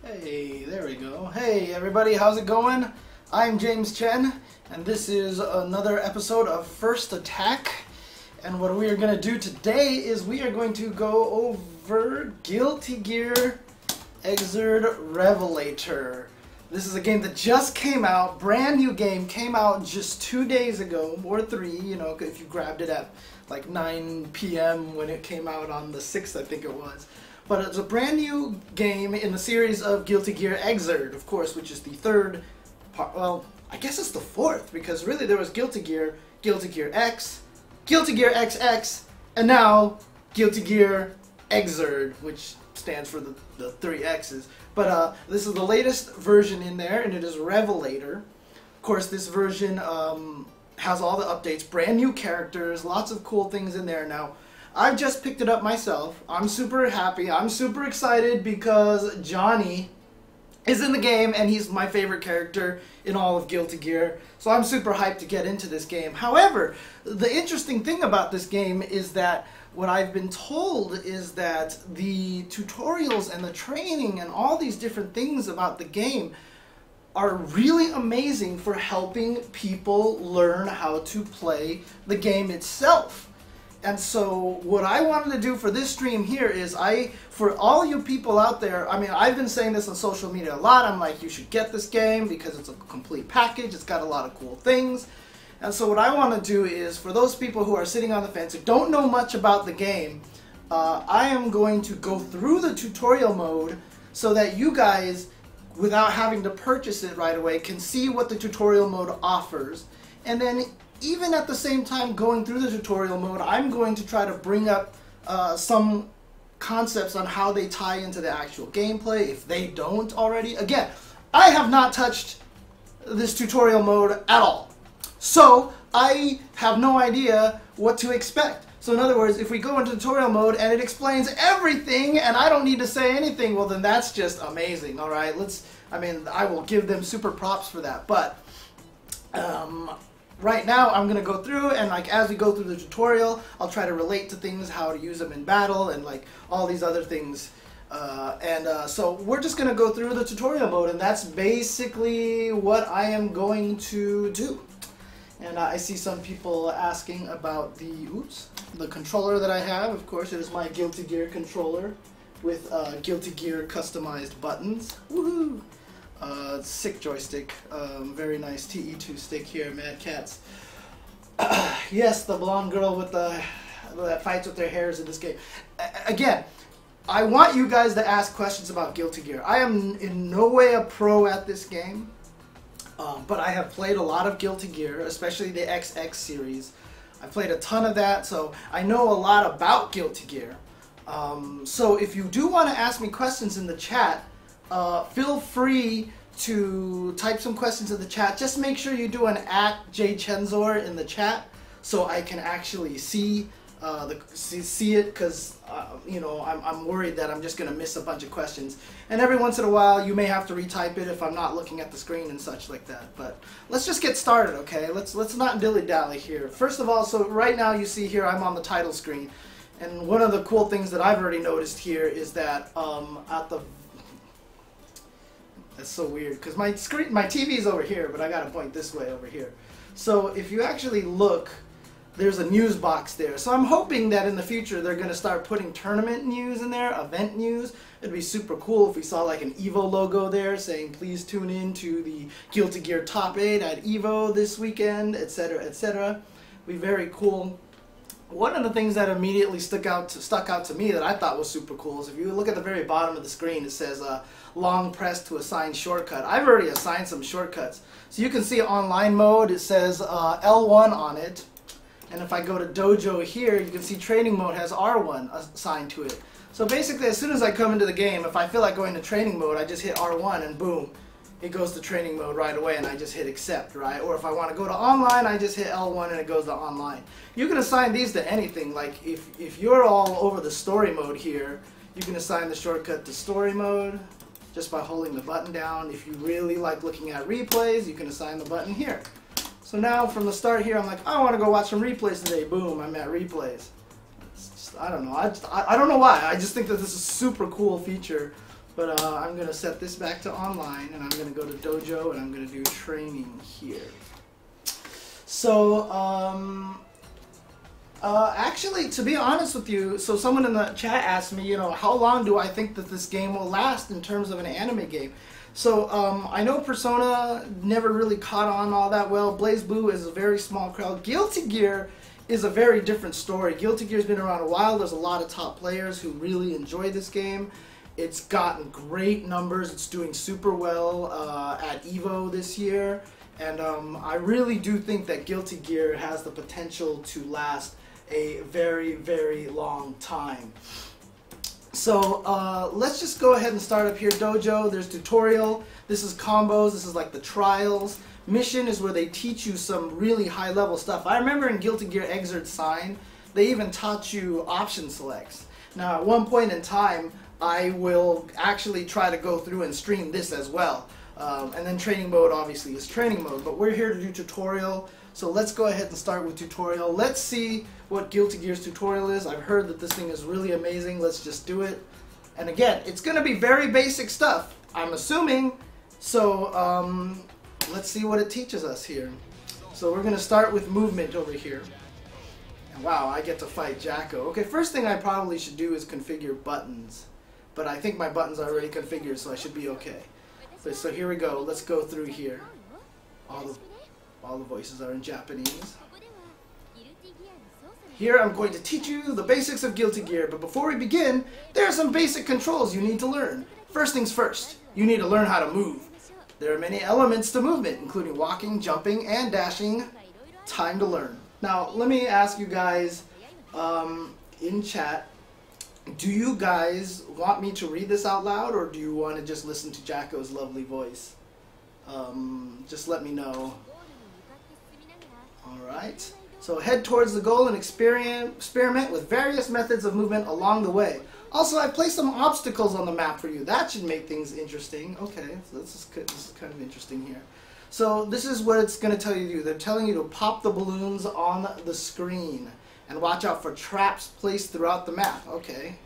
Hey, there we go. Hey everybody, how's it going? I'm James Chen, and this is another episode of First Attack. And what we are going to do today is we are going to go over Guilty Gear Xrd Revelator. This is a game that just came out, brand new game, came out just 2 days ago, or 3, you know, if you grabbed it at like 9 p.m. when it came out on the 6th, I think it was. But it's a brand new game in the series of Guilty Gear Xrd, of course, which is the third part. Well, I guess it's the fourth, because really there was Guilty Gear, Guilty Gear X, Guilty Gear XX, and now Guilty Gear Xrd, which stands for the 3 X's. But this is the latest version in there, and it is Revelator. Of course, this version has all the updates, brand new characters, lots of cool things in there now. I've just picked it up myself. I'm super happy. I'm super excited because Johnny is in the game and he's my favorite character in all of Guilty Gear. So I'm super hyped to get into this game. However, the interesting thing about this game is that what I've been told is that the tutorials and the training and all these different things about the game are really amazing for helping people learn how to play the game itself. And so what I wanted to do for this stream here is for all you people out there, I mean, I've been saying this on social media a lot. I'm like, you should get this game because it's a complete package. It's got a lot of cool things. And so what I want to do is, for those people who are sitting on the fence who don't know much about the game, I am going to go through the tutorial mode so that you guys, without having to purchase it right away, can see what the tutorial mode offers. And then even at the same time going through the tutorial mode, I'm going to try to bring up some concepts on how they tie into the actual gameplay, if they don't already. Again, I have not touched this tutorial mode at all, so I have no idea what to expect. So in other words, if we go into tutorial mode and it explains everything and I don't need to say anything, well then that's just amazing. All right, I will give them super props for that. But right now, I'm going to go through, and like as we go through the tutorial, I'll try to relate to things, how to use them in battle, and like all these other things. So we're just going to go through the tutorial mode, and that's basically what I am going to do. And I see some people asking about the controller that I have. Of course, it is my Guilty Gear controller with Guilty Gear customized buttons. Woohoo! Sick joystick, very nice TE2 stick here, Mad Cats. Yes, the blonde girl with that fights with their hairs in this game. Again, I want you guys to ask questions about Guilty Gear. I am in no way a pro at this game, but I have played a lot of Guilty Gear, especially the XX series. I played a ton of that, so I know a lot about Guilty Gear. So if you do want to ask me questions in the chat, feel free to type some questions in the chat. Just make sure you do an @jchensor in the chat so I can actually see it, because you know, I'm worried that I'm just gonna miss a bunch of questions. And every once in a while you may have to retype it if I'm not looking at the screen and such like that. But let's just get started, okay? Let's not dilly-dally here. First of all, so right now you see here I'm on the title screen, and one of the cool things that I've already noticed here is that that's so weird, because my TV is over here, but I gotta point this way over here. So if you actually look, there's a news box there. So I'm hoping that in the future they're gonna start putting tournament news in there, event news. It'd be super cool if we saw like an EVO logo there saying please tune in to the Guilty Gear Top 8 at EVO this weekend, etc., etc. Be very cool. One of the things that immediately stuck out to me that I thought was super cool is if you look at the very bottom of the screen, it says long press to assign shortcut. I've already assigned some shortcuts. So you can see online mode, it says L1 on it. And if I go to dojo here, you can see training mode has R1 assigned to it. So basically, as soon as I come into the game, if I feel like going to training mode, I just hit R1 and boom, it goes to training mode right away, and I just hit accept, right? Or if I want to go to online, I just hit L1 and it goes to online. You can assign these to anything. Like if you're all over the story mode here, you can assign the shortcut to story mode just by holding the button down. If you really like looking at replays, you can assign the button here. So now from the start here, I'm like, I want to go watch some replays today. Boom, I'm at replays. It's just, I don't know. I don't know why. I just think that this is a super cool feature But I'm going to set this back to online, and I'm going to go to dojo, and I'm going to do training here. So, actually, to be honest with you, so someone in the chat asked me, you know, how long do I think that this game will last in terms of an anime game? So, I know Persona never really caught on all that well. BlazBlue is a very small crowd. Guilty Gear is a very different story. Guilty Gear's been around a while. There's a lot of top players who really enjoy this game. It's gotten great numbers. It's doing super well at EVO this year. And I really do think that Guilty Gear has the potential to last a very, very long time. So let's just go ahead and start up here. Dojo, there's tutorial. This is combos. This is like the trials. Mission is where they teach you some really high level stuff. I remember in Guilty Gear Xrd Sign, they even taught you option selects. Now at one point in time, I will actually try to go through and stream this as well. And then training mode obviously is training mode, but we're here to do tutorial. So let's go ahead and start with tutorial. Let's see what Guilty Gear's tutorial is. I've heard that this thing is really amazing. Let's just do it. And again, it's going to be very basic stuff, I'm assuming. So let's see what it teaches us here. So we're going to start with movement over here. And wow, I get to fight Jacko. Okay, first thing I probably should do is configure buttons. But I think my buttons are already configured, so I should be okay. So here we go. Let's go through here. All the voices are in Japanese. Here I'm going to teach you the basics of Guilty Gear, but before we begin, there are some basic controls you need to learn. First things first, you need to learn how to move. There are many elements to movement, including walking, jumping, and dashing. Time to learn. Now, let me ask you guys in chat, do you guys want me to read this out loud, or do you want to just listen to Jacko's lovely voice? Just let me know. Alright, so head towards the goal and experiment with various methods of movement along the way. Also, I placed some obstacles on the map for you. That should make things interesting. Okay, so this is kind of interesting here. So this is what it's going to tell you to do. They're telling you to pop the balloons on the screen. And watch out for traps placed throughout the map. Okay.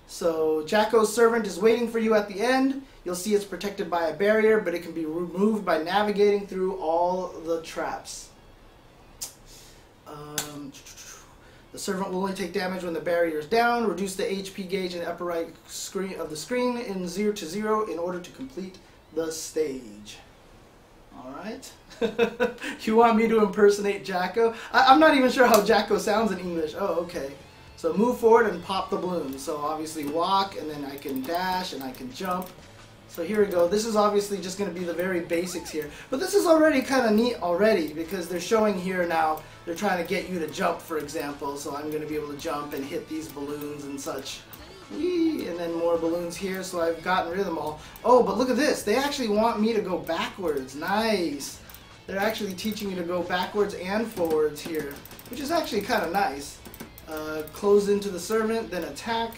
So Jacko's servant is waiting for you at the end. You'll see it's protected by a barrier, but it can be removed by navigating through all the traps. The servant will only take damage when the barrier is down. Reduce the HP gauge in the upper right screen of the screen in 0 to 0 in order to complete the stage. Alright. You want me to impersonate Jacko? I'm not even sure how Jacko sounds in English. Oh, okay. So move forward and pop the balloon. So obviously walk, and then I can dash, and I can jump. So here we go. This is obviously just going to be the very basics here. But this is already kind of neat already, because they're showing here now, they're trying to get you to jump, for example. So I'm going to be able to jump and hit these balloons and such. Whee! And then more balloons here, so I've gotten rid of them all. Oh, but look at this. They actually want me to go backwards. Nice. They're actually teaching you to go backwards and forwards here, which is actually kind of nice. Close into the servant, then attack.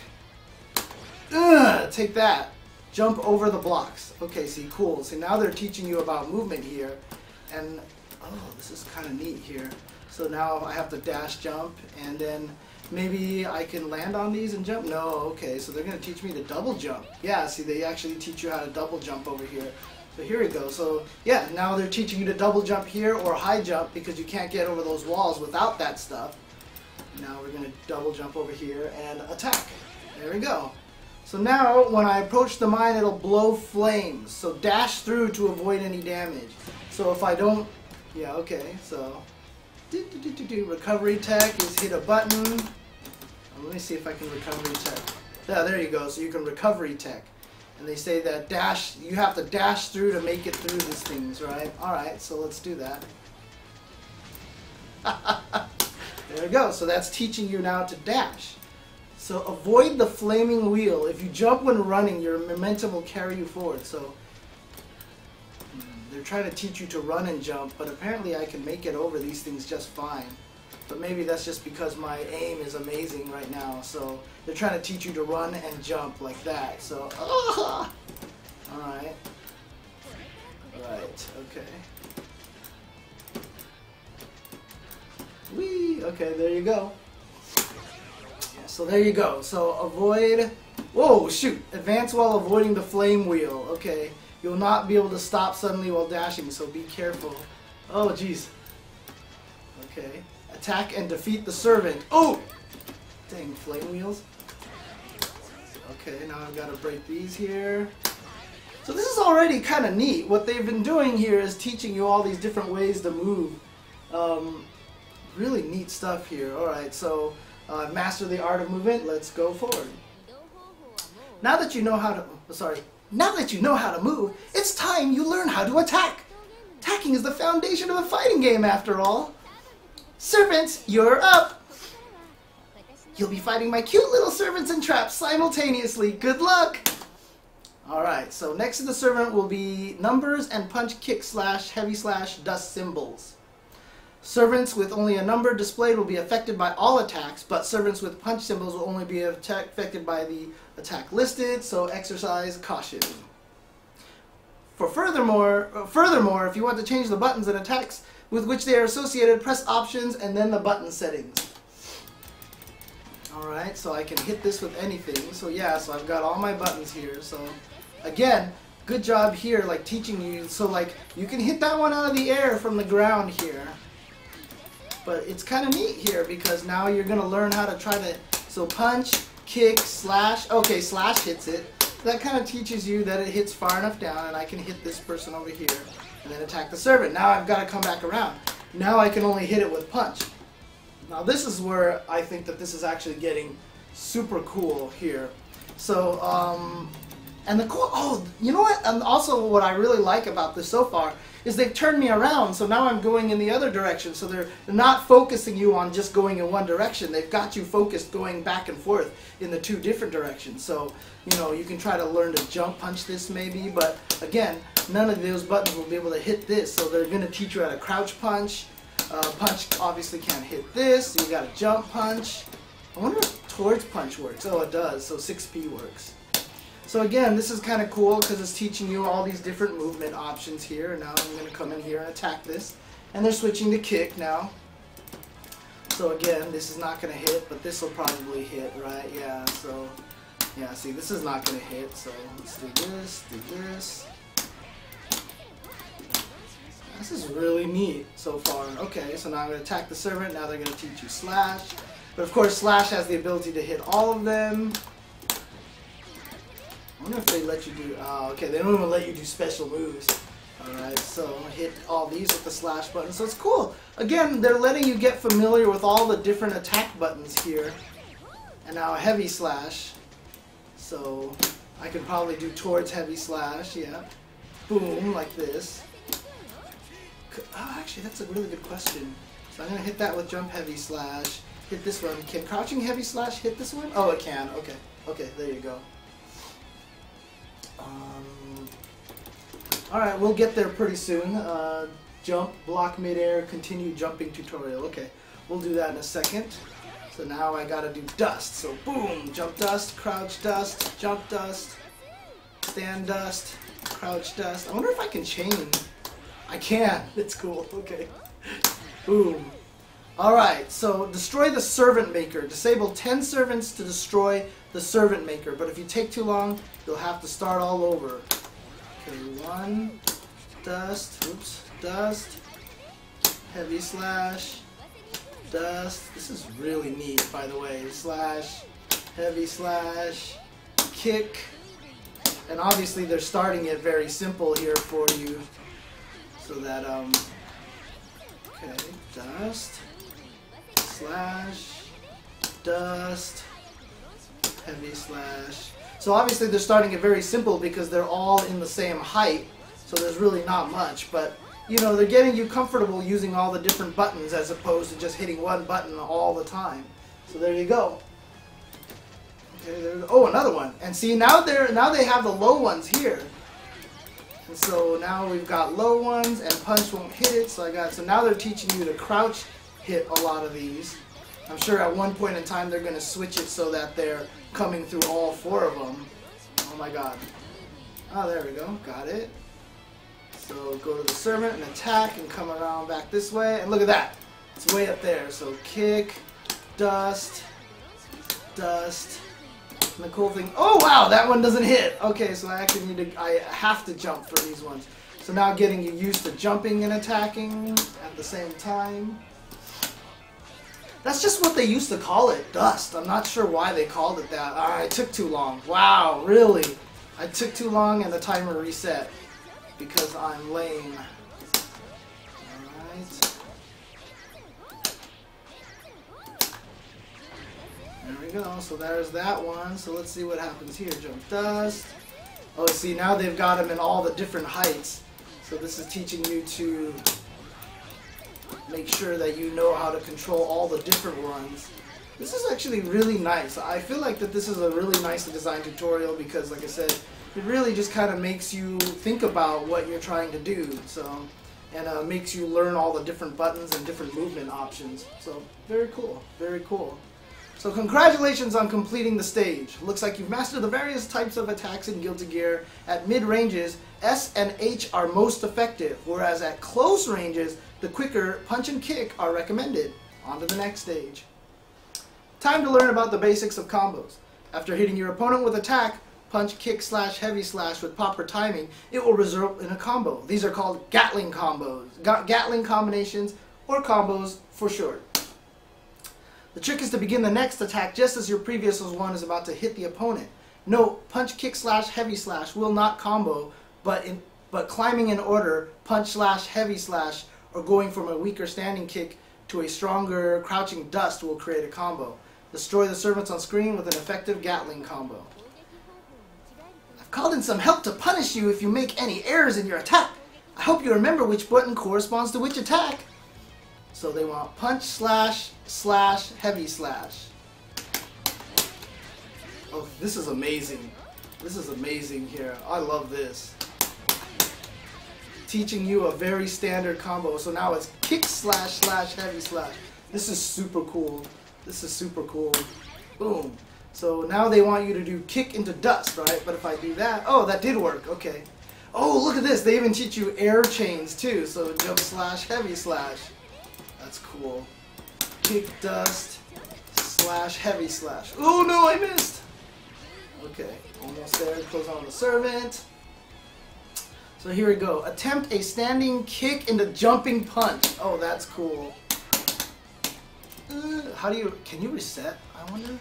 Take that. Jump over the blocks. Okay, see, cool. See, now they're teaching you about movement here. And, oh, this is kind of neat here. So now I have to dash jump, and then maybe I can land on these and jump? No, okay, so they're going to teach me to double jump. Yeah, see, they actually teach you how to double jump over here. So here we go. So, yeah, now they're teaching you to double jump here or high jump because you can't get over those walls without that stuff. Now we're going to double jump over here and attack. There we go. So now, when I approach the mine, it'll blow flames. So dash through to avoid any damage. So if I don't... Yeah, okay, so... Recovery tech is hit a button. Let me see if I can recovery tech. Yeah, there you go. So you can recovery tech. And they say that dash, you have to dash through to make it through these things, right? Alright, so let's do that. There we go. So that's teaching you now to dash. So avoid the flaming wheel. If you jump when running, your momentum will carry you forward. So they're trying to teach you to run and jump, but apparently I can make it over these things just fine. But maybe that's just because my aim is amazing right now. So they're trying to teach you to run and jump like that. So, alright. Right, okay. Whee! Okay, there you go. Yeah, so there you go. So avoid, whoa, shoot, advance while avoiding the flame wheel. Okay, you'll not be able to stop suddenly while dashing, so be careful. Oh, jeez. Okay, attack and defeat the servant. Oh, dang, flame wheels. Okay, now I've got to break these here. So this is already kind of neat. What they've been doing here is teaching you all these different ways to move. Really neat stuff here. Alright, so master the art of movement. Let's go forward. Now that you know how to... Now that you know how to move, it's time you learn how to attack. Attacking is the foundation of a fighting game, after all. Servants, you're up. You'll be fighting my cute little servants and traps simultaneously. Good luck! Alright, so next to the servant will be numbers and punch, kick, slash, heavy slash, dust symbols. Servants with only a number displayed will be affected by all attacks, but servants with punch symbols will only be affected by the attack listed, so exercise caution. Furthermore, if you want to change the buttons and attacks with which they are associated, press options and then the button settings. Alright, so I can hit this with anything. So yeah, so I've got all my buttons here. So again, good job here, like teaching you. So like you can hit that one out of the air from the ground here. But it's kind of neat here because now you're going to learn how to try to, so punch, kick, slash. Okay, slash hits it. That kind of teaches you that it hits far enough down and I can hit this person over here and then attack the servant. Now I've got to come back around. Now I can only hit it with punch. Now this is where I think that this is actually getting super cool here. So, and the cool, oh, you know what? And also what I really like about this so far is they've turned me around, so now I'm going in the other direction. So they're not focusing you on just going in one direction. They've got you focused going back and forth in the two different directions. So, you know, you can try to learn to jump punch this maybe, but again, none of those buttons will be able to hit this. So they're going to teach you how to crouch punch. Punch obviously can't hit this, so you got to jump punch. I wonder if towards punch works. Oh, it does, so 6P works. So again, this is kind of cool because it's teaching you all these different movement options here. Now I'm going to come in here and attack this. And they're switching to kick now. So again, this is not going to hit, but this will probably hit, right? Yeah, so, yeah, see, this is not going to hit. So let's do this, do this. This is really neat so far. Okay, so now I'm going to attack the servant. Now they're going to teach you slash. But of course, slash has the ability to hit all of them. I wonder if they let you do... okay, they don't even let you do special moves. Alright, so hit all these with the slash button. So it's cool. Again, they're letting you get familiar with all the different attack buttons here. And now a heavy slash. So I can probably do towards heavy slash, yeah. Boom, like this. Oh, actually, that's a really good question. So I'm going to hit that with jump heavy slash. Hit this one. Can crouching heavy slash hit this one? Oh, it can. Okay. Okay, there you go. Alright, we'll get there pretty soon. Jump, block midair, continue jumping tutorial. Okay, we'll do that in a second. So now I gotta do dust. So boom, jump dust, crouch dust, jump dust, stand dust, crouch dust. I wonder if I can chain. I can. It's cool. Okay. Boom. Alright, so destroy the servant maker. Disable 10 servants to destroy the servant maker. But if you take too long, you'll have to start all over. Okay, one, dust, oops, dust, heavy slash, dust. This is really neat, by the way. Slash, heavy slash, kick. And obviously they're starting it very simple here for you. So that, okay, dust, slash, dust, heavy slash. So obviously they're starting it very simple because they're all in the same height, so there's really not much, but you know, they're getting you comfortable using all the different buttons as opposed to just hitting one button all the time. So there you go. Okay, oh, another one. And see, now they have the low ones here. And so now we've got low ones and punch won't hit it, so now they're teaching you to crouch hit a lot of these. I'm sure at one point in time they're going to switch it so that they're coming through all 4 of them. Oh my god. Oh, there we go. Got it. So go to the servant and attack and come around back this way. And look at that. It's way up there. So kick, dust, dust. And the cool thing, oh wow, that one doesn't hit. Okay, so I actually I have to jump for these ones. So now getting you used to jumping and attacking at the same time. That's just what they used to call it, dust. I'm not sure why they called it that. It took too long. Wow, really? I took too long and the timer reset because I'm lame. Alright. There we go. So there's that one. So let's see what happens here. Jump dust. Oh, see, now they've got them in all the different heights. So this is teaching you to make sure that you know how to control all the different ones. This is actually really nice. I feel like that this is a really nicely designed tutorial because, like I said, it really just kind of makes you think about what you're trying to do. So, and makes you learn all the different buttons and different movement options. So, very cool. Very cool. So congratulations on completing the stage. Looks like you've mastered the various types of attacks in Guilty Gear. At mid-ranges, S and H are most effective, whereas at close ranges, the quicker punch and kick are recommended. On to the next stage. Time to learn about the basics of combos. After hitting your opponent with attack, punch, kick, slash, heavy slash with proper timing, it will result in a combo. These are called Gatling combos, Gatling combinations, or combos for short. The trick is to begin the next attack just as your previous one is about to hit the opponent. Note, punch, kick, slash, heavy slash will not combo, but climbing in order, punch, slash, heavy slash, or going from a weaker standing kick to a stronger crouching dust will create a combo. Destroy the servants on screen with an effective Gatling combo. I've called in some help to punish you if you make any errors in your attack. I hope you remember which button corresponds to which attack. So they want punch, slash, slash, heavy slash. Oh, this is amazing. This is amazing here. I love this. Teaching you a very standard combo. So now it's kick, slash, slash, heavy slash. This is super cool. This is super cool. Boom. So now they want you to do kick into dust, right? But if I do that, oh, that did work. Okay. Oh, look at this. They even teach you air chains too. So jump, slash, heavy slash. That's cool. Kick, dust, slash, heavy slash. Oh no, I missed! Okay, almost there. Close on the servant. So here we go. Attempt a standing kick into jumping punch. Oh, that's cool. How do you... Can you reset, I wonder?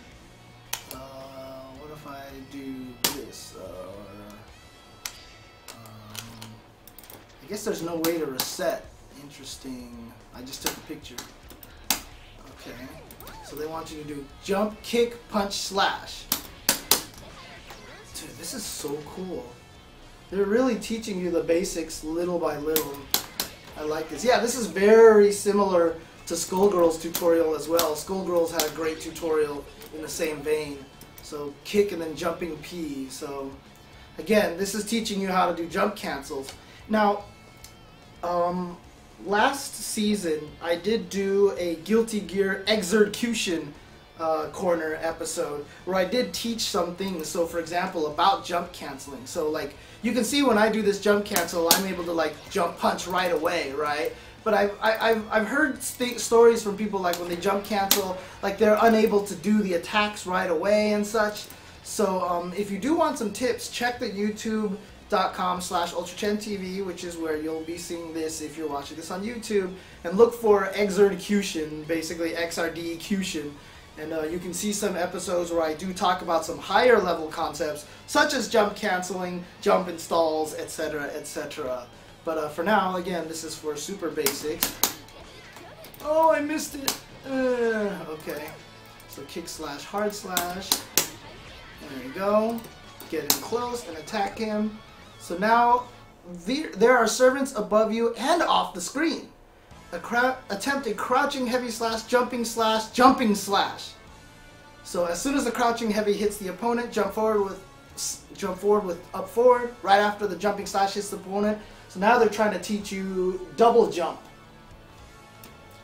What if I do this? I guess there's no way to reset. Interesting. I just took a picture. Okay. So they want you to do jump, kick, punch, slash. Dude, this is so cool. They're really teaching you the basics little by little. I like this. Yeah, this is very similar to Skullgirl's tutorial as well. Skullgirl's had a great tutorial in the same vein. So kick and then jumping P. So again, this is teaching you how to do jump cancels. Now, last season, I did do a Guilty Gear Xrd corner episode where I did teach some things. So, for example, about jump canceling. So, like, you can see when I do this jump cancel, I'm able to like jump punch right away, right? But I've heard stories from people like when they jump cancel, like they're unable to do the attacks right away and such. So, if you do want some tips, check the YouTube.com/UltraChenTV, which is where you'll be seeing this if you're watching this on YouTube, and look for Xrd, basically XRD, and you can see some episodes where I do talk about some higher level concepts, such as jump canceling, jump installs, etc., etc. But for now, again, this is for super basics. Oh, I missed it! Okay, so kick slash hard slash. There you go. Get in close and attack him. So now, there are servants above you and off the screen. Attempt a crouching heavy slash, jumping slash. So as soon as the crouching heavy hits the opponent, jump forward with up forward. Right after the jumping slash hits the opponent. So now they're trying to teach you double jump.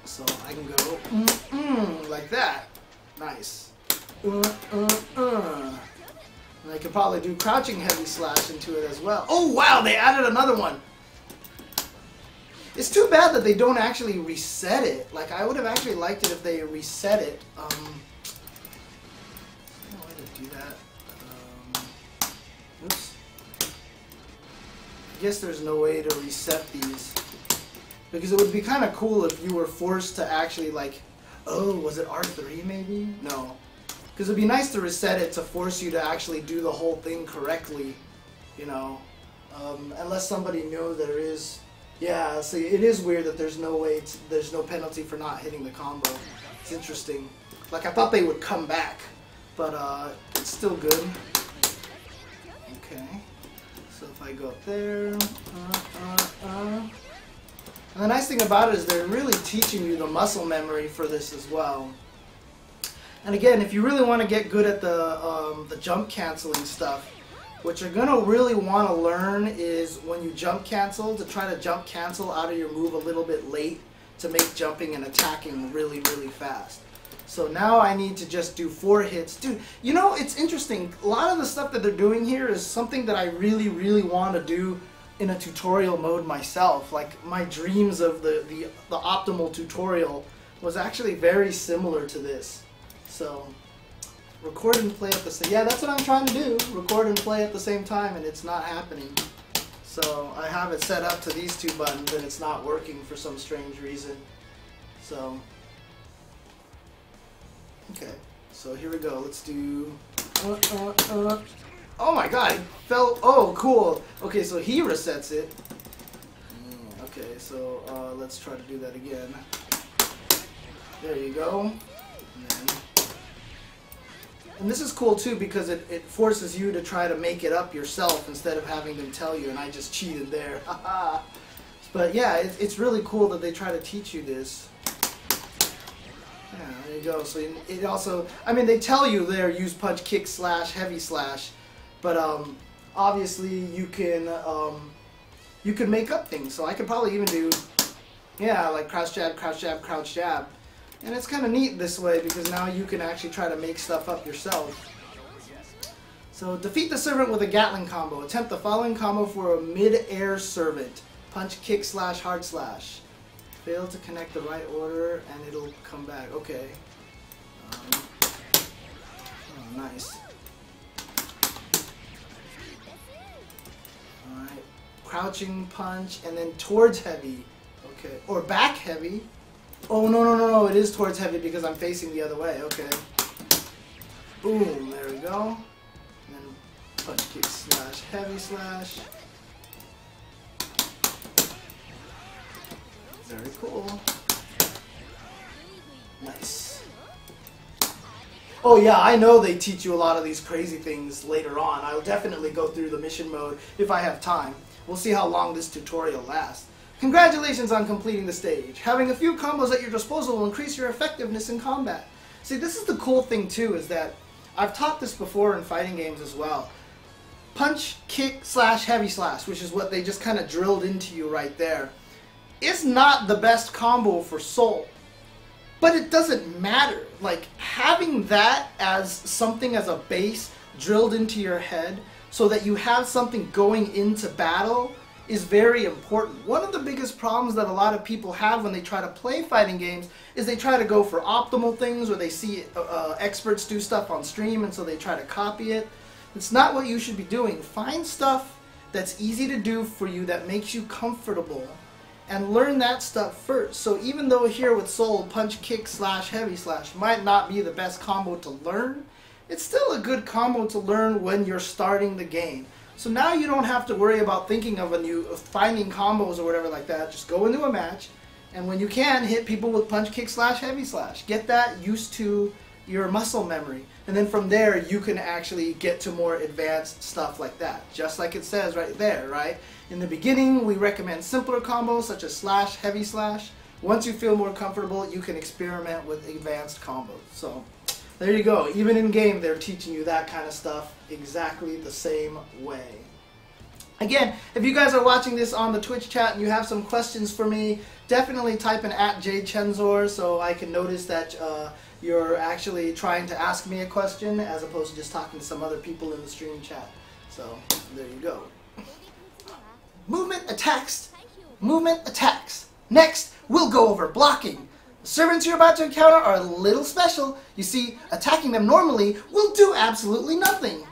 So I can go like that. Nice. And I could probably do crouching heavy slash into it as well. Oh wow, they added another one. It's too bad that they don't actually reset it. Like, I would have actually liked it if they reset it. do that. Oops. I guess there's no way to reset these. Because it would be kind of cool if you were forced to actually like, oh, was it R3 maybe? No. Because it would be nice to reset it to force you to actually do the whole thing correctly, you know. Unless somebody knew there is, yeah, see, it is weird that there's no way, there's no penalty for not hitting the combo. It's interesting. Like, I thought they would come back, but it's still good. Okay, so if I go up there, And the nice thing about it is they're really teaching you the muscle memory for this as well. And again, if you really want to get good at the jump canceling stuff, what you're going to really want to learn is when you jump cancel, to try to jump cancel out of your move a little bit late to make jumping and attacking really, really fast. So now I need to just do 4 hits. Dude, you know, it's interesting. A lot of the stuff that they're doing here is something that I really, really want to do in a tutorial mode myself. Like, my dreams of the optimal tutorial was actually very similar to this. So, record and play at the same... Yeah, that's what I'm trying to do. Record and play at the same time, and it's not happening. So, I have it set up to these 2 buttons, and it's not working for some strange reason. So... Okay, so here we go. Let's do... Oh my god, it fell... Oh, cool. Okay, so he resets it. Okay, so let's try to do that again. There you go. And this is cool too because it forces you to try to make it up yourself instead of having them tell you, and I just cheated there. But yeah, it's really cool that they try to teach you this. Yeah, there you go. So it also, I mean, they tell you there, use punch, kick, slash, heavy slash, but obviously you can make up things. So I could probably even do, yeah, like crouch jab, crouch jab, crouch jab. And it's kind of neat this way because now you can actually try to make stuff up yourself. So defeat the servant with a Gatling combo. Attempt the following combo for a mid-air servant. Punch, kick, slash, hard slash. Fail to connect the right order and it'll come back. Okay. Oh, nice. Alright. Crouching punch and then towards heavy. Okay. Or back heavy. Oh, no, it is towards heavy because I'm facing the other way. Okay. Boom, there we go. And then punch, kick, slash, heavy slash. Very cool. Nice. Oh yeah, I know they teach you a lot of these crazy things later on. I'll definitely go through the mission mode if I have time. We'll see how long this tutorial lasts. Congratulations on completing the stage. Having a few combos at your disposal will increase your effectiveness in combat. See, this is the cool thing too, is that I've taught this before in fighting games as well. Punch, kick, slash, heavy slash, which is what they just kind of drilled into you right there, is not the best combo for Soul. But it doesn't matter. Like, having that as something as a base drilled into your head so that you have something going into battle is very important. One of the biggest problems that a lot of people have when they try to play fighting games is they try to go for optimal things, or they see experts do stuff on stream and so they try to copy it. It's not what you should be doing. Find stuff that's easy to do for you, that makes you comfortable, and learn that stuff first. So even though here with Soul, punch, kick, slash, heavy slash might not be the best combo to learn, it's still a good combo to learn when you're starting the game. So now you don't have to worry about thinking of finding combos or whatever like that. Just go into a match, and when you can, hit people with punch, kick, slash, heavy slash. Get that used to your muscle memory. And then from there, you can actually get to more advanced stuff like that. Just like it says right there, right? In the beginning, we recommend simpler combos such as slash, heavy slash. Once you feel more comfortable, you can experiment with advanced combos. So there you go. Even in game, they're teaching you that kind of stuff exactly the same way. Again, if you guys are watching this on the Twitch chat and you have some questions for me, definitely type in @jchensor so I can notice that you're actually trying to ask me a question as opposed to just talking to some other people in the stream chat. So there you go. Movement attacks. Movement attacks. Next, we'll go over blocking. The servants you're about to encounter are a little special. You see, attacking them normally will do absolutely nothing.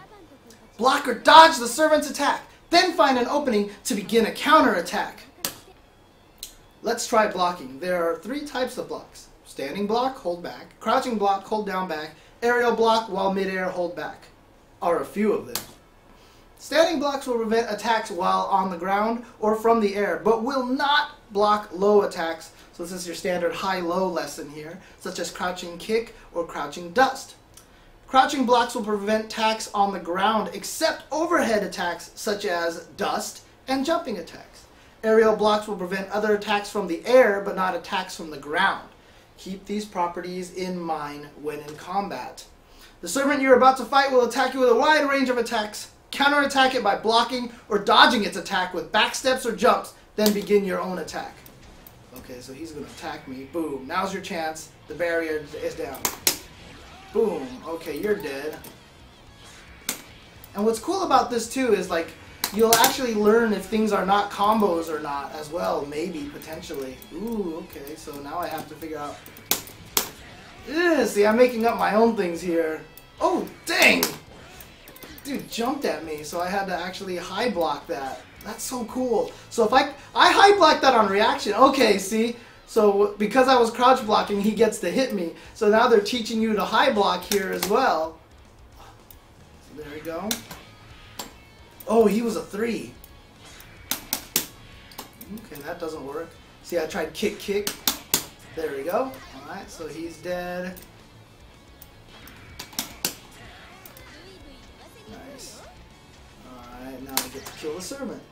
Block or dodge the servant's attack, then find an opening to begin a counterattack. Let's try blocking. There are 3 types of blocks. Standing block, hold back. Crouching block, hold down back. Aerial block, while midair, hold back. Are a few of them. Standing blocks will prevent attacks while on the ground or from the air, but will not block low attacks. So this is your standard high-low lesson here, such as crouching kick or crouching dust. Crouching blocks will prevent attacks on the ground except overhead attacks such as dust and jumping attacks. Aerial blocks will prevent other attacks from the air but not attacks from the ground. Keep these properties in mind when in combat. The servant you're about to fight will attack you with a wide range of attacks. Counterattack it by blocking or dodging its attack with backsteps or jumps, then begin your own attack. Okay, so he's going to attack me. Boom. Now's your chance. The barrier is down. Boom. Okay, you're dead. And what's cool about this too is like you'll actually learn if things are not combos or not as well, maybe, potentially. Ooh, okay, so now I have to figure out... see, I'm making up my own things here. Oh, dang! Dude jumped at me, so I had to actually high block that. That's so cool. So if I high block that on reaction. Okay, see? So because I was crouch blocking, he gets to hit me. So now they're teaching you to high block here as well. So there we go. Oh, he was a 3. Okay, that doesn't work. See, I tried kick. There we go. Alright, so he's dead. Nice. Alright, now I get to kill the servant.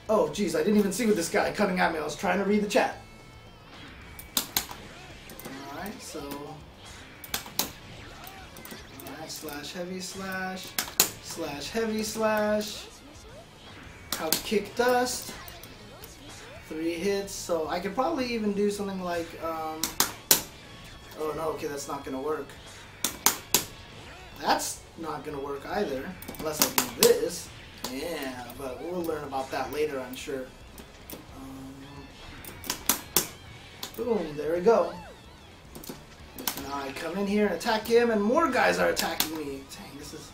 Oh, geez, I didn't even see with this guy coming at me. I was trying to read the chat. Alright, so... Alright, slash heavy slash. Slash heavy slash. Couch kick dust. 3 hits, so I could probably even do something like, oh no, okay, that's not gonna work. That's not gonna work either, unless I do this. Yeah, but we'll learn about that later, I'm sure. Boom, there we go. Now I come in here and attack him, and more guys are attacking me. Dang, this is...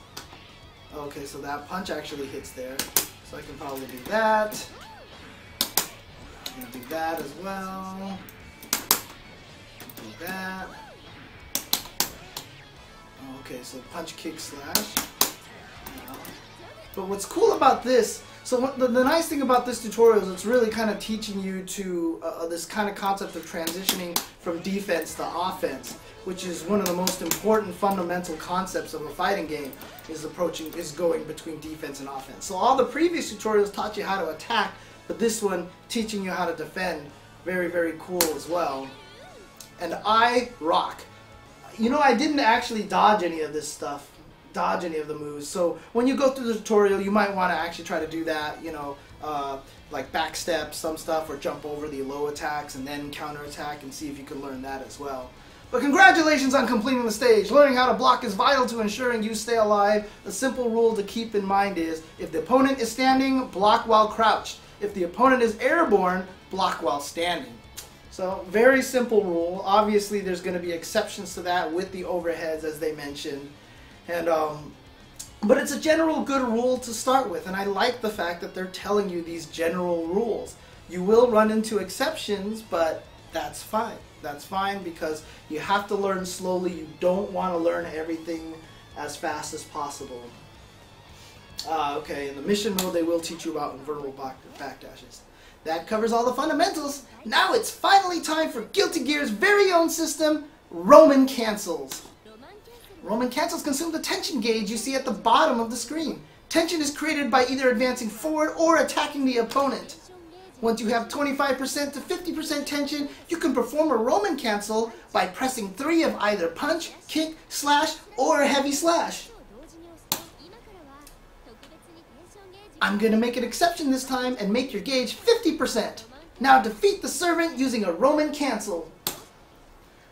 Okay, so that punch actually hits there. So I can probably do that. I'm going to do that as well. Do that. Okay, so punch, kick, slash. But what's cool about this, so the nice thing about this tutorial is it's really kind of teaching you to this kind of concept of transitioning from defense to offense, which is one of the most important fundamental concepts of a fighting game, is going between defense and offense. So all the previous tutorials taught you how to attack, but this one teaching you how to defend. Very, very cool as well. And I rock. You know, I didn't actually dodge any of this stuff. Dodge any of the moves. So when you go through the tutorial, you might want to actually try to do that, you know, like backstep some stuff or jump over the low attacks and then counterattack and see if you can learn that as well. But congratulations on completing the stage. Learning how to block is vital to ensuring you stay alive. A simple rule to keep in mind is if the opponent is standing, block while crouched. If the opponent is airborne, block while standing. So very simple rule. Obviously there's going to be exceptions to that with the overheads as they mentioned. And but it's a general good rule to start with, and I like the fact that they're telling you these general rules. You will run into exceptions, but that's fine. That's fine because you have to learn slowly. You don't want to learn everything as fast as possible. Okay, in the mission mode they will teach you about invertible backdashes. That covers all the fundamentals. Now it's finally time for Guilty Gear's very own system, Roman cancels. Roman cancels consume the tension gauge you see at the bottom of the screen. Tension is created by either advancing forward or attacking the opponent. Once you have 25% to 50% tension, you can perform a Roman cancel by pressing 3 of either punch, kick, slash, or heavy slash. I'm going to make an exception this time and make your gauge 50%. Now defeat the servant using a Roman cancel.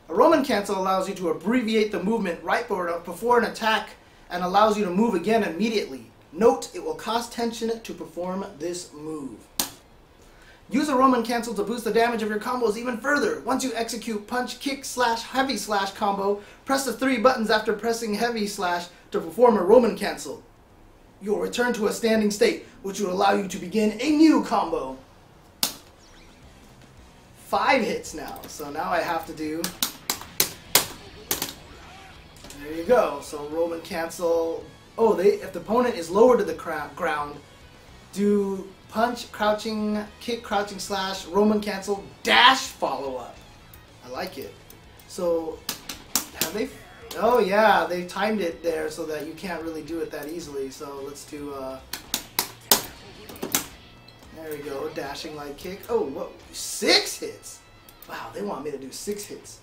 A Roman cancel allows you to abbreviate the movement right before an attack and allows you to move again immediately. Note, it will cost tension to perform this move. Use a Roman cancel to boost the damage of your combos even further. Once you execute punch, kick, slash, heavy slash combo, press the 3 buttons after pressing heavy slash to perform a Roman cancel. You will return to a standing state, which will allow you to begin a new combo. 5 hits now, so now I have to do... There you go. So Roman cancel... Oh, if the opponent is lower to the ground, do punch, crouching, kick, crouching slash, Roman cancel, dash follow-up. I like it. So, have they... Oh yeah, they timed it there so that you can't really do it that easily. So let's do... There we go, dashing light kick. Oh, whoa, 6 hits! Wow, they want me to do 6 hits.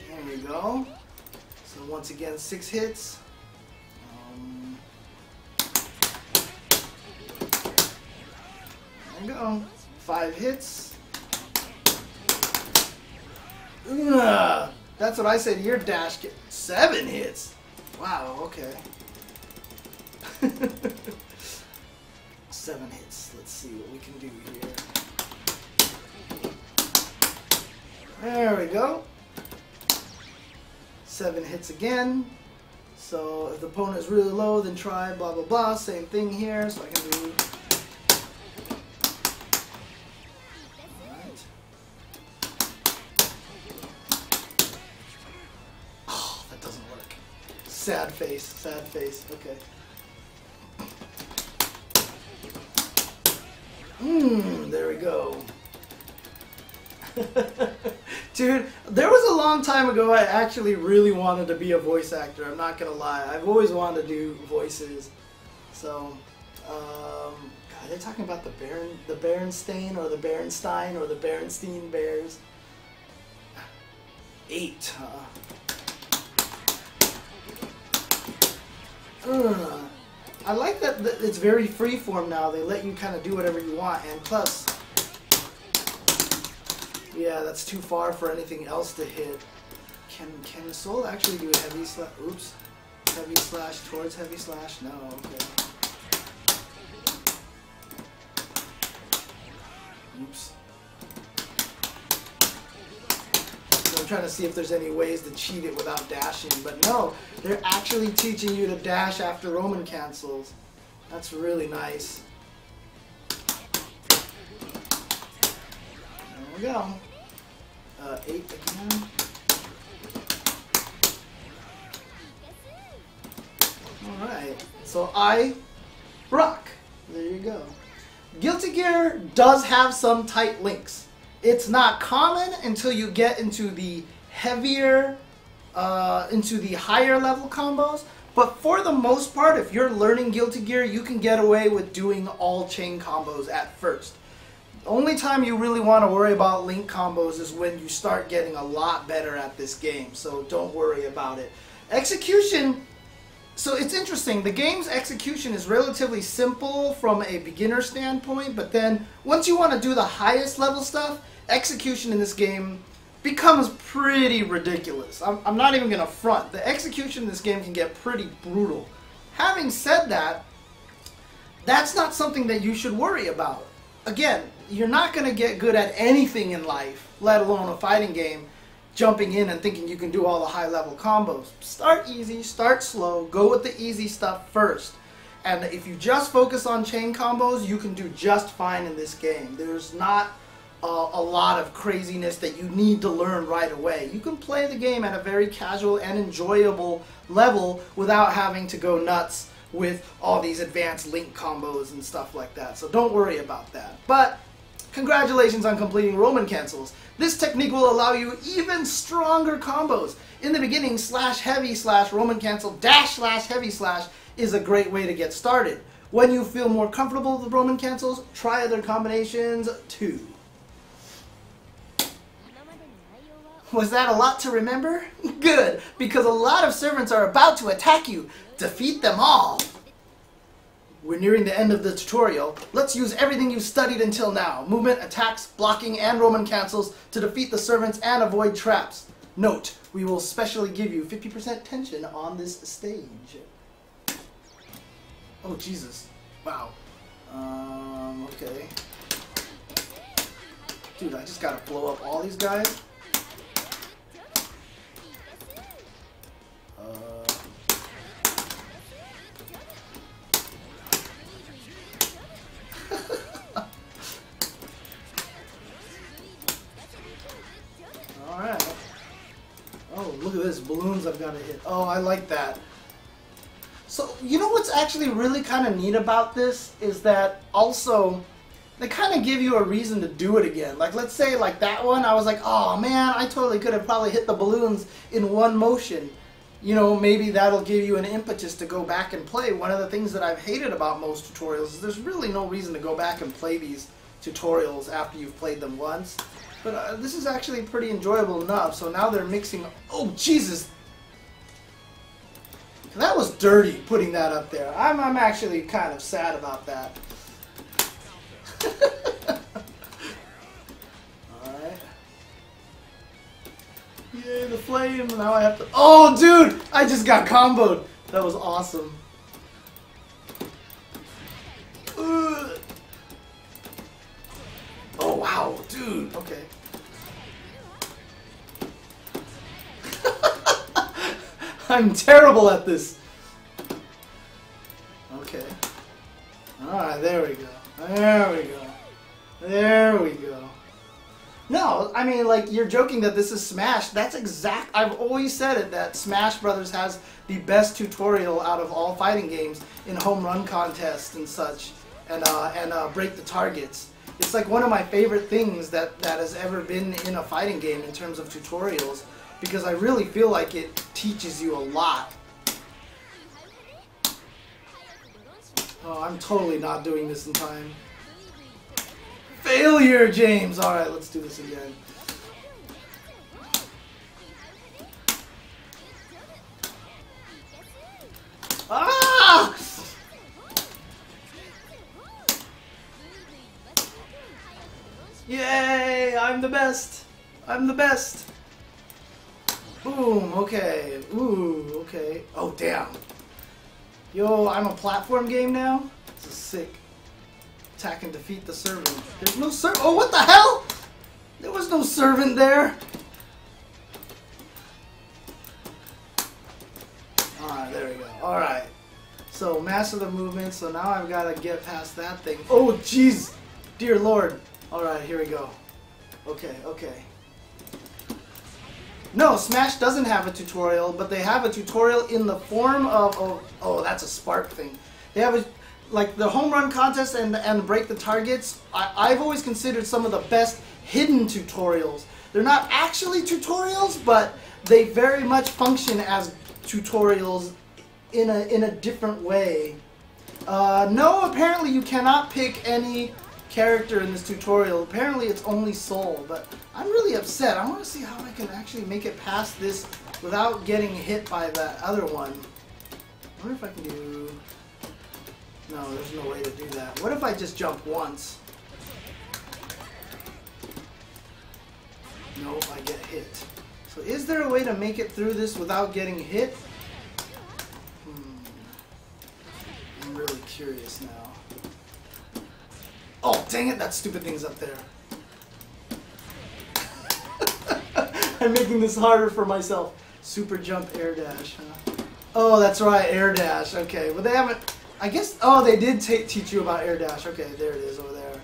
There we go. So once again, 6 hits. There we go. 5 hits. Ugh, that's what I said. Your dash get 7 hits. Wow. Okay. 7 hits. Let's see what we can do here. There we go. 7 hits again. So if the opponent is really low, then try blah blah blah. Same thing here. So I can do. Alright. Oh, that doesn't work. Sad face. Sad face. Okay. There we go. Dude, there was a long time ago I actually really wanted to be a voice actor. I'm not gonna lie. I've always wanted to do voices. So, God, they're talking about the Berenstain or the Berenstein or the Berenstein Bears. 8, huh? I like that it's very freeform now. They let you kind of do whatever you want, and plus, yeah, that's too far for anything else to hit. Can the soul actually do a heavy slash? Oops, heavy slash towards heavy slash? No, okay. Oops. So I'm trying to see if there's any ways to cheat it without dashing, but no, they're actually teaching you to dash after Roman cancels. That's really nice. There we go. 8 again. Alright, so I rock. There you go. Guilty Gear does have some tight links. It's not common until you get into the heavier, into the higher level combos. But for the most part, if you're learning Guilty Gear, you can get away with doing all chain combos at first. The only time you really want to worry about link combos is when you start getting a lot better at this game. So don't worry about it. Execution, so it's interesting. The game's execution is relatively simple from a beginner standpoint, but then once you want to do the highest level stuff, execution in this game becomes pretty ridiculous. I'm not even going to front. The execution in this game can get pretty brutal. Having said that, that's not something that you should worry about. Again, you're not going to get good at anything in life, let alone a fighting game, jumping in and thinking you can do all the high level combos. Start easy, start slow, go with the easy stuff first. And if you just focus on chain combos, you can do just fine in this game. There's not a lot of craziness that you need to learn right away. You can play the game at a very casual and enjoyable level without having to go nuts with all these advanced link combos and stuff like that. So don't worry about that. But congratulations on completing Roman cancels. This technique will allow you even stronger combos. In the beginning, slash heavy slash Roman cancel dash slash heavy slash is a great way to get started. When you feel more comfortable with Roman cancels, try other combinations too. Was that a lot to remember? Good, because a lot of servants are about to attack you. Defeat them all. We're nearing the end of the tutorial. Let's use everything you've studied until now. Movement, attacks, blocking, and Roman cancels to defeat the servants and avoid traps. Note, we will specially give you 50% tension on this stage. Oh, Jesus. Wow. Okay. Dude, I just gotta blow up all these guys. Alright. Oh, look at this. Balloons I've got to hit. Oh, I like that. So, you know what's actually really kind of neat about this is that also they kind of give you a reason to do it again. Like, let's say like that one, I was like, oh man, I totally could have probably hit the balloons in one motion. You know, maybe that'll give you an impetus to go back and play. One of the things that I've hated about most tutorials is there's really no reason to go back and play these tutorials after you've played them once. But this is actually pretty enjoyable enough. So now they're mixing... Oh, Jesus! That was dirty, putting that up there. I'm actually kind of sad about that. Alright. Yay, the flame. Now I have to... Oh, dude! I just got comboed. That was awesome. Ugh. Oh, wow. Dude. Okay. I'm terrible at this. Okay. Alright, there we go. There we go. There we go. No, I mean, like, you're joking that this is Smash. That's exact. I've always said it, that Smash Brothers has the best tutorial out of all fighting games in home run contests and such, and break the targets. It's like one of my favorite things that has ever been in a fighting game in terms of tutorials, because I really feel like it teaches you a lot. Oh, I'm totally not doing this in time. Failure, James! Alright, let's do this again. Ah! Yay! I'm the best! I'm the best! Boom, okay. Ooh, okay. Oh, damn. Yo, I'm a platform game now? This is sick. Attack and defeat the servant. There's no servant. Oh, what the hell? There was no servant there. Alright, there we go. Alright. So, master the movement. So now I've got to get past that thing. Oh, jeez. Dear Lord. Alright, here we go. Okay, okay. No, Smash doesn't have a tutorial, but they have a tutorial in the form of... Oh, that's a spark thing. They have a... Like, the home run contest and break the targets, I've always considered some of the best hidden tutorials. They're not actually tutorials, but they very much function as tutorials in a different way. No, apparently you cannot pick any character in this tutorial. Apparently it's only Soul, but I'm really upset. I want to see how I can actually make it past this without getting hit by that other one. I wonder if I can do... No, there's no way to do that. What if I just jump once? No, I get hit. So is there a way to make it through this without getting hit? I'm really curious now. Oh, dang it, that stupid thing's up there. I'm making this harder for myself. Super jump, air dash, huh? Oh, that's right, air dash. Okay, but they haven't... I guess... Oh, they did teach you about air dash. Okay, there it is over there.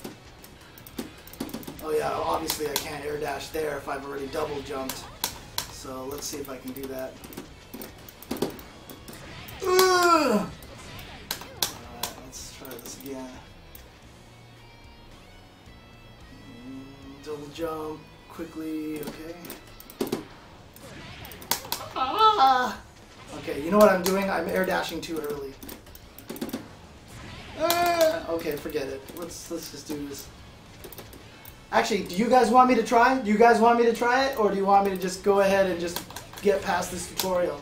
Oh yeah, obviously I can't air dash there if I've already double jumped. So let's see if I can do that. Alright, let's try this again. Double jump quickly, okay. Ah! Okay, you know what I'm doing? I'm air dashing too early. Okay, forget it. Let's just do this. Actually, do you guys want me to try? Do you guys want me to try it, or do you want me to just go ahead and just get past this tutorial?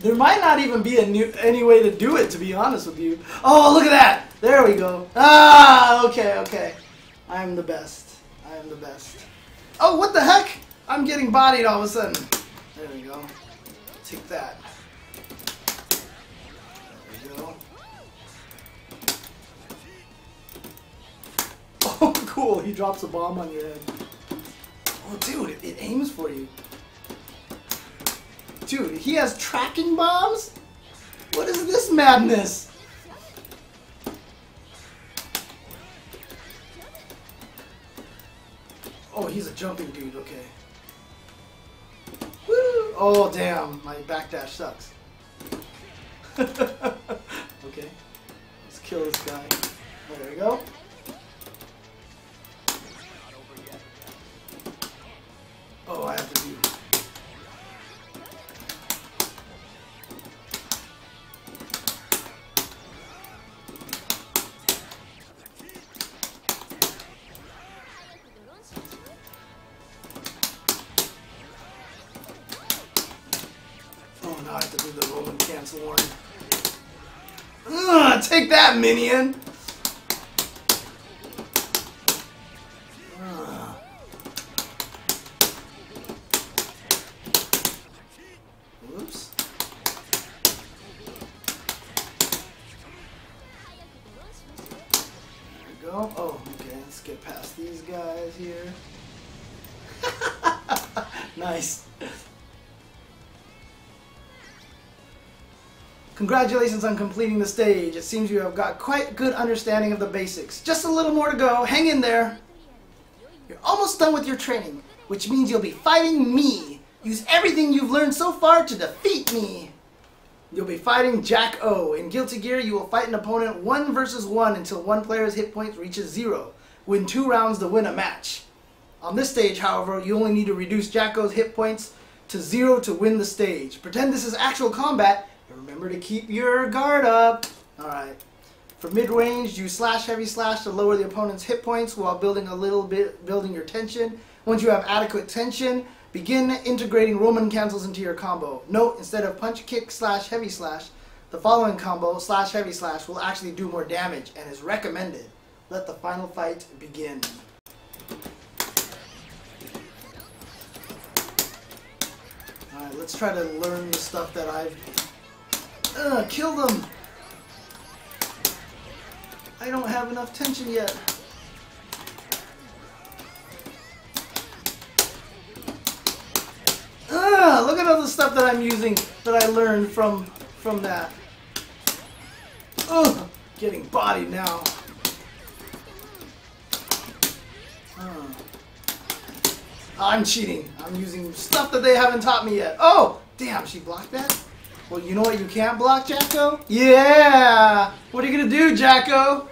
There might not even be any way to do it, to be honest with you. Oh, look at that! There we go. Ah, okay, okay. I am the best. I am the best. Oh, what the heck? I'm getting bodied all of a sudden. There we go. Take that. There we go. Oh, cool. He drops a bomb on your head. Oh, dude, it aims for you. Dude, he has tracking bombs? What is this madness? Oh, he's a jumping dude, okay. Woo! Oh, damn, my backdash sucks. Okay, let's kill this guy. There we go. Oh, I have to do... Oh, now I have to do the roll and cancel one. Ugh, take that, minion! Oops. There we go. Oh, okay, let's get past these guys here. Nice. Congratulations on completing the stage. It seems you have got quite good understanding of the basics. Just a little more to go. Hang in there. You're almost done with your training, which means you'll be fighting me. Use everything you've learned so far to defeat me. You'll be fighting Jack O. In Guilty Gear, you will fight an opponent 1 versus 1 until one player's hit points reaches 0. Win 2 rounds to win a match. On this stage, however, you only need to reduce Jack O's hit points to 0 to win the stage. Pretend this is actual combat. Remember to keep your guard up. Alright. For mid-range, use slash heavy slash to lower the opponent's hit points while building your tension. Once you have adequate tension, begin integrating Roman cancels into your combo. Note, instead of punch kick slash heavy slash, the following combo slash heavy slash will actually do more damage and is recommended. Let the final fight begin. Alright, let's try to learn the stuff that I've... kill them! I don't have enough tension yet. Look at all the stuff that I'm using that I learned from that. Ugh, getting bodied now. I'm cheating. I'm using stuff that they haven't taught me yet. Oh, damn, she blocked that? Well, you know what you can't block, Jacko? Yeah! What are you going to do, Jacko?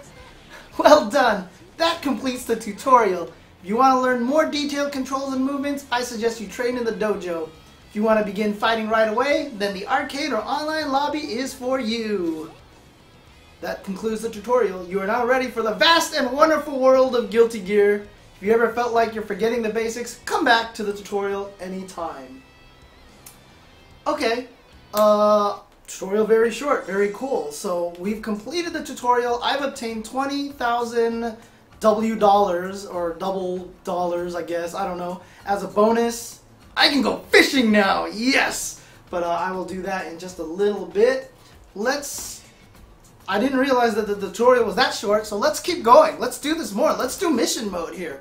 Well done. That completes the tutorial. If you want to learn more detailed controls and movements, I suggest you train in the dojo. If you want to begin fighting right away, then the arcade or online lobby is for you. That concludes the tutorial. You are now ready for the vast and wonderful world of Guilty Gear. If you ever felt like you're forgetting the basics, come back to the tutorial anytime. Okay. Tutorial very short, very cool. So we've completed the tutorial. I've obtained 20,000 W dollars, or double dollars, I guess, I don't know, as a bonus. I can go fishing now, yes! But I will do that in just a little bit. I didn't realize that the tutorial was that short, so let's keep going. Let's do this more. Let's do mission mode here.